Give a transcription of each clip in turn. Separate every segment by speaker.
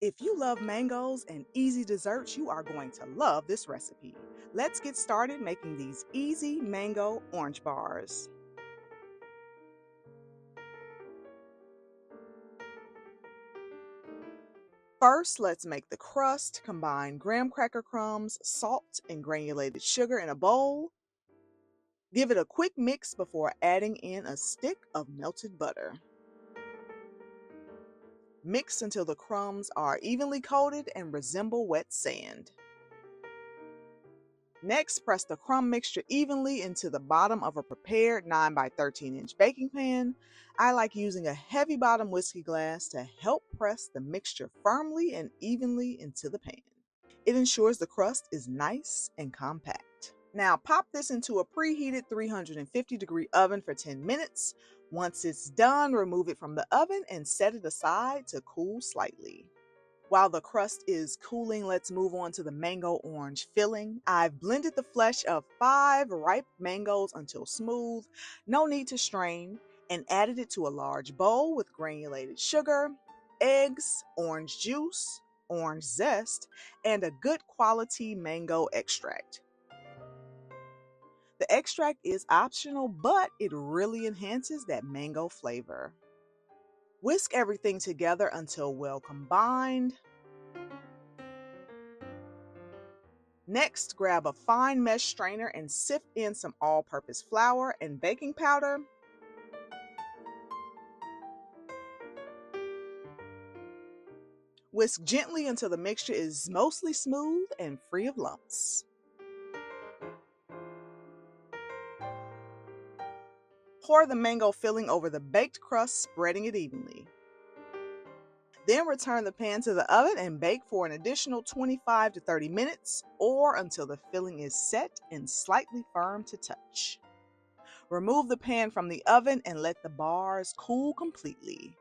Speaker 1: If you love mangoes and easy desserts, you are going to love this recipe. Let's get started making these easy mango orange bars. First, let's make the crust. Combine graham cracker crumbs, salt, and granulated sugar in a bowl. Give it a quick mix before adding in a stick of melted butter. Mix until the crumbs are evenly coated and resemble wet sand. Next, press the crumb mixture evenly into the bottom of a prepared 9 by 13-inch baking pan. I like using a heavy bottom whiskey glass to help press the mixture firmly and evenly into the pan. It ensures the crust is nice and compact. Now pop this into a preheated 350-degree oven for 10 minutes. Once it's done, remove it from the oven and set it aside to cool slightly. While the crust is cooling, let's move on to the mango orange filling. I've blended the flesh of 5 ripe mangoes until smooth, no need to strain, and added it to a large bowl with granulated sugar, eggs, orange juice, orange zest, and a good quality mango extract. The extract is optional, but it really enhances that mango flavor. Whisk everything together until well combined. Next, grab a fine mesh strainer and sift in some all-purpose flour and baking powder. Whisk gently until the mixture is mostly smooth and free of lumps. Pour the mango filling over the baked crust, spreading it evenly. Then return the pan to the oven and bake for an additional 25 to 30 minutes or until the filling is set and slightly firm to touch. Remove the pan from the oven and let the bars cool completely.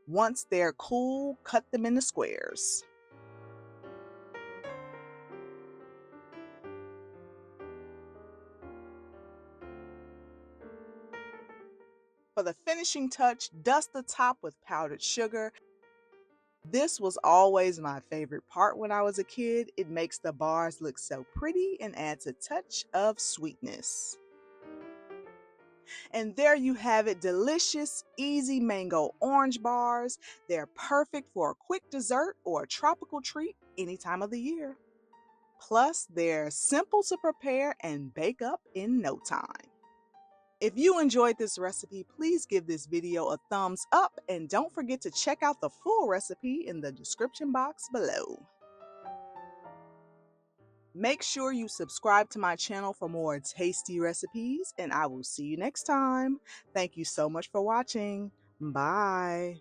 Speaker 1: Once they're cool, cut them into squares. For the finishing touch, dust the top with powdered sugar. This was always my favorite part when I was a kid. It makes the bars look so pretty and adds a touch of sweetness. And there you have it, delicious, easy mango orange bars. They're perfect for a quick dessert or a tropical treat any time of the year. Plus, they're simple to prepare and bake up in no time. If you enjoyed this recipe, please give this video a thumbs up and don't forget to check out the full recipe in the description box below. Make sure you subscribe to my channel for more tasty recipes, and I will see you next time. Thank you so much for watching. Bye.